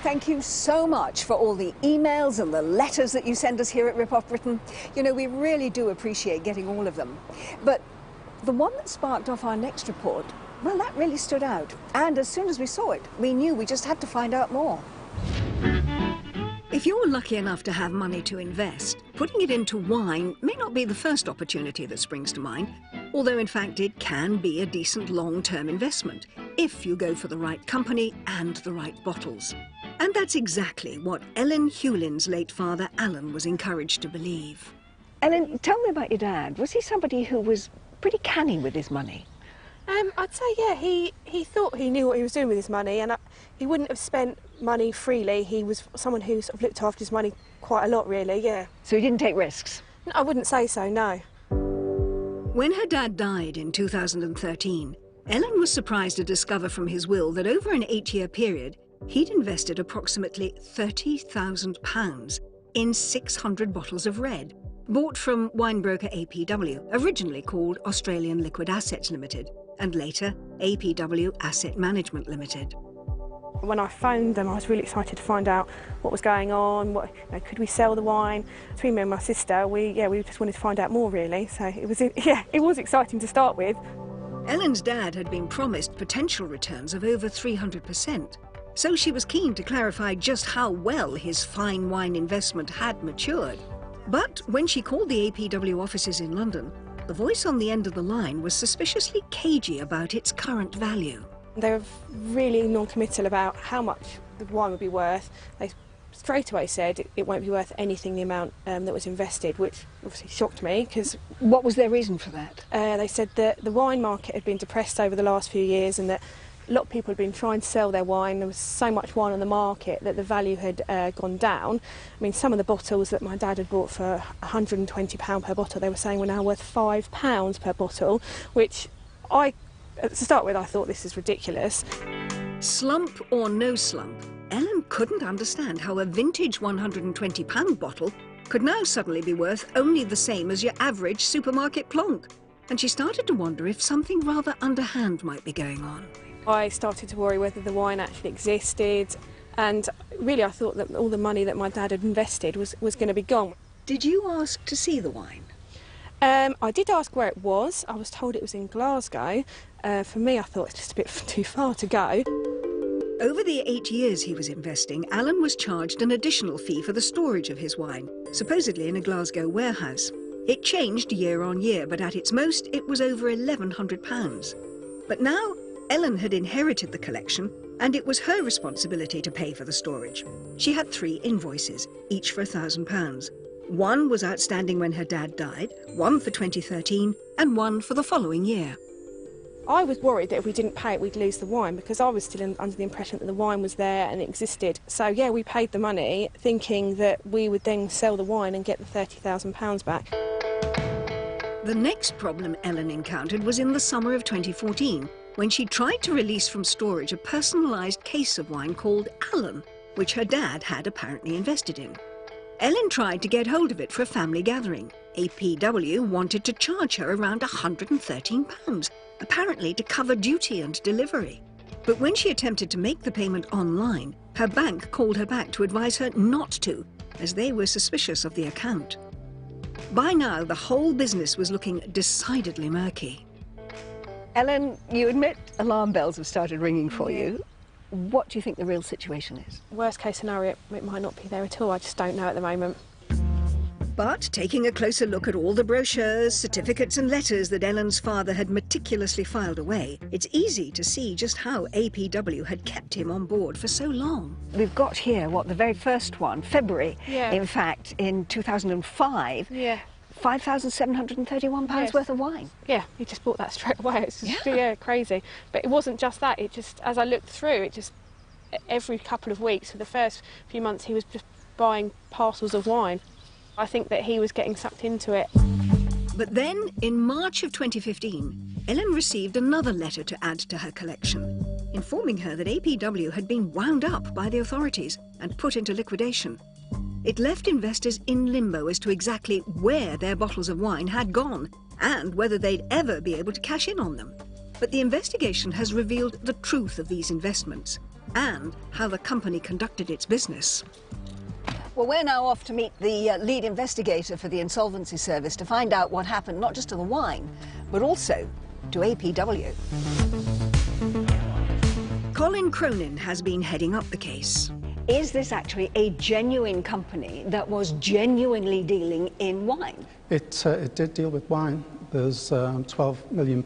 Thank you so much for all the emails and the letters that you send us here at Rip Off Britain. You know, we really do appreciate getting all of them. But the one that sparked off our next report, well, that really stood out. And as soon as we saw it, we knew we just had to find out more. If you're lucky enough to have money to invest, putting it into wine may not be the first opportunity that springs to mind, although in fact it can be a decent long-term investment if you go for the right company and the right bottles. And that's exactly what Ellen Hewlin's late father Alan was encouraged to believe. Ellen, tell me about your dad. Was he somebody who was pretty canny with his money? I'd say, yeah, he thought he knew what he was doing with his money, and he wouldn't have spent money freely. He was someone who sort of looked after his money quite a lot, really, yeah. So he didn't take risks? No, I wouldn't say so, no. When her dad died in 2013, Ellen was surprised to discover from his will that over an 8-year period, he'd invested approximately £30,000 in 600 bottles of red, bought from wine broker APW, originally called Australian Liquid Assets Limited, and later APW Asset Management Limited. When I phoned them, I was really excited to find out what was going on, could we sell the wine. Between me and my sister, we just wanted to find out more, really. So it was exciting to start with. Ellen's dad had been promised potential returns of over 300%. So she was keen to clarify just how well his fine wine investment had matured. But when she called the APW offices in London, the voice on the end of the line was suspiciously cagey about its current value. They were really non-committal about how much the wine would be worth. They straight away said it won't be worth anything the amount that was invested, which obviously shocked me, because... What was their reason for that? They said that the wine market had been depressed over the last few years, and that a lot of people had been trying to sell their wine. There was so much wine on the market that the value had gone down. I mean, some of the bottles that my dad had bought for £120 per bottle, they were saying were now worth £5 per bottle, which to start with, I thought this is ridiculous. Slump or no slump, Ellen couldn't understand how a vintage £120 bottle could now suddenly be worth only the same as your average supermarket plonk. And she started to wonder if something rather underhand might be going on. I started to worry whether the wine actually existed, and really I thought that all the money that my dad had invested was going to be gone. Did you ask to see the wine? I did ask where it was. I was told it was in Glasgow. For me, I thought it's just a bit too far to go. Over the 8 years he was investing, Alan was charged an additional fee for the storage of his wine, supposedly in a Glasgow warehouse. It changed year on year, but at its most it was over £1,100. But now Ellen had inherited the collection, and it was her responsibility to pay for the storage. She had 3 invoices, each for £1,000. One was outstanding when her dad died, one for 2013, and one for the following year. I was worried that if we didn't pay it, we'd lose the wine, because I was still under the impression that the wine was there and it existed. So yeah, we paid the money, thinking that we would then sell the wine and get the £30,000 back. The next problem Ellen encountered was in the summer of 2014, when she tried to release from storage a personalised case of wine called Alan, which her dad had apparently invested in. Ellen tried to get hold of it for a family gathering. APW wanted to charge her around £113, apparently to cover duty and delivery. But when she attempted to make the payment online, her bank called her back to advise her not to, as they were suspicious of the account. By now, the whole business was looking decidedly murky. Ellen, you admit alarm bells have started ringing for you. What do you think the real situation is? Worst case scenario, it might not be there at all. I just don't know at the moment. But taking a closer look at all the brochures, certificates and letters that Ellen's father had meticulously filed away, it's easy to see just how APW had kept him on board for so long. We've got here, the very first one, February, in fact, in 2005. Yeah. £5,731 Yes. worth of wine. Yeah, he just bought that straight away. It's just, crazy. But it wasn't just that. It just, as I looked through, every couple of weeks, for the first few months, he was just buying parcels of wine. I think that he was getting sucked into it. But then, in March of 2015, Ellen received another letter to add to her collection, informing her that APW had been wound up by the authorities and put into liquidation. It left investors in limbo as to exactly where their bottles of wine had gone and whether they'd ever be able to cash in on them. But the investigation has revealed the truth of these investments. and how the company conducted its business. Well, we're now off to meet the lead investigator for the Insolvency Service to find out what happened not just to the wine, but also to APW. Colin Cronin has been heading up the case. Is this actually a genuine company that was genuinely dealing in wine? It did deal with wine. There's £12 million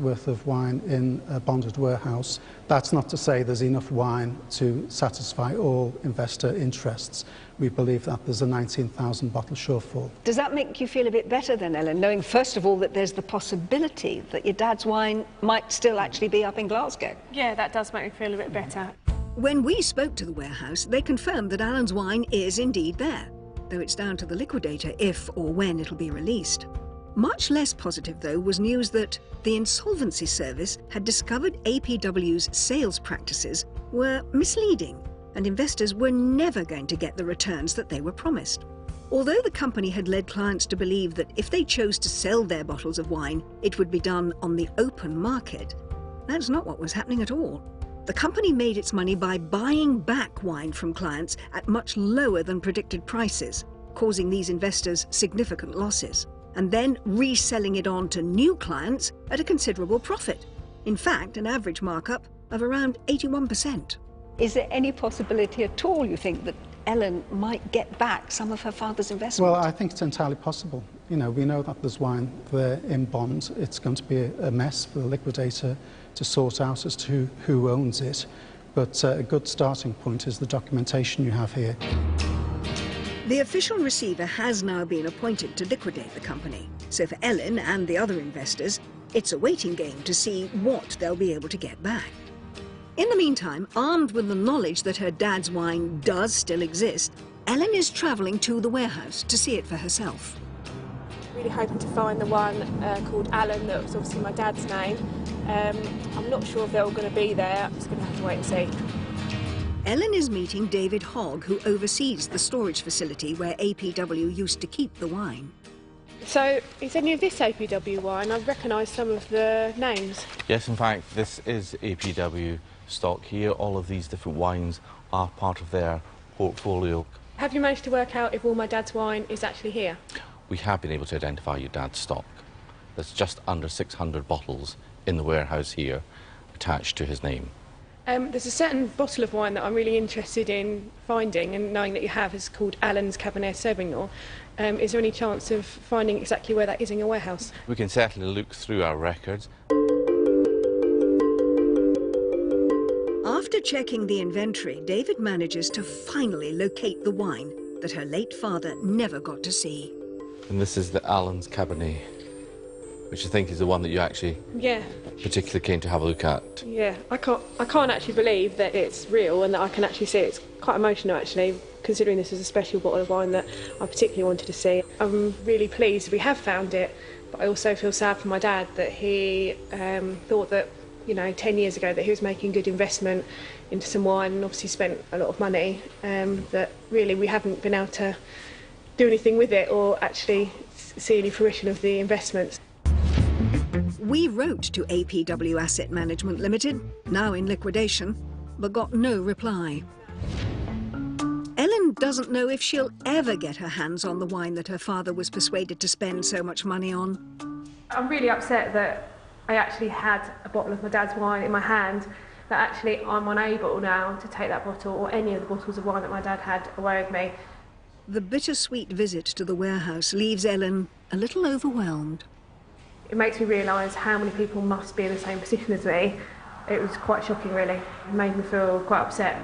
worth of wine in a bonded warehouse. That's not to say there's enough wine to satisfy all investor interests. We believe that there's a 19,000 bottle shortfall. Does that make you feel a bit better then, Ellen, knowing first of all that there's the possibility that your dad's wine might still actually be up in Glasgow? Yeah, that does make me feel a bit better. When we spoke to the warehouse, they confirmed that Alan's wine is indeed there, though it's down to the liquidator if or when it'll be released. Much less positive, though, was news that the Insolvency Service had discovered APW's sales practices were misleading, and investors were never going to get the returns that they were promised. Although the company had led clients to believe that if they chose to sell their bottles of wine, it would be done on the open market, that's not what was happening at all. The company made its money by buying back wine from clients at much lower than predicted prices, causing these investors significant losses, and then reselling it on to new clients at a considerable profit. In fact, an average markup of around 81%. Is there any possibility at all, you think, that Ellen might get back some of her father's investment? Well, I think it's entirely possible. You know, we know that there's wine there in bond. It's going to be a mess for the liquidator to sort out as to who owns it. But a good starting point is the documentation you have here. The official receiver has now been appointed to liquidate the company. So for Ellen and the other investors, it's a waiting game to see what they'll be able to get back. In the meantime, armed with the knowledge that her dad's wine does still exist, Ellen is travelling to the warehouse to see it for herself. Really hoping to find the one called Alan, that was obviously my dad's name. I'm not sure if they're all going to be there. I'm just going to have to wait and see. Ellen is meeting David Hogg, who oversees the storage facility where APW used to keep the wine. So, is any of this APW wine? I recognise some of the names. Yes, in fact, this is APW stock here. All of these different wines are part of their portfolio. Have you managed to work out if all my dad's wine is actually here? We have been able to identify your dad's stock. There's just under 600 bottles in the warehouse here attached to his name. There's a certain bottle of wine that I'm really interested in finding, and knowing that you have, is called Alan's Cabernet Sauvignon. Is there any chance of finding exactly where that is in your warehouse? We can certainly look through our records. After checking the inventory, David manages to finally locate the wine that her late father never got to see. And this is the Alan's Cabernet, which I think is the one that you actually particularly came to have a look at. Yeah, I can't actually believe that it's real and that I can actually see it. It's quite emotional, actually, considering this is a special bottle of wine that I particularly wanted to see. I'm really pleased we have found it, but I also feel sad for my dad that he thought that, you know, 10 years ago that he was making good investment into some wine and obviously spent a lot of money, that really we haven't been able to do anything with it or actually see any fruition of the investments. We wrote to APW Asset Management Limited, now in liquidation, but got no reply. Ellen doesn't know if she'll ever get her hands on the wine that her father was persuaded to spend so much money on. I'm really upset that I actually had a bottle of my dad's wine in my hand, that actually I'm unable now to take that bottle or any of the bottles of wine that my dad had away with me. The bittersweet visit to the warehouse leaves Ellen a little overwhelmed. It makes me realise how many people must be in the same position as me. It was quite shocking, really. It made me feel quite upset.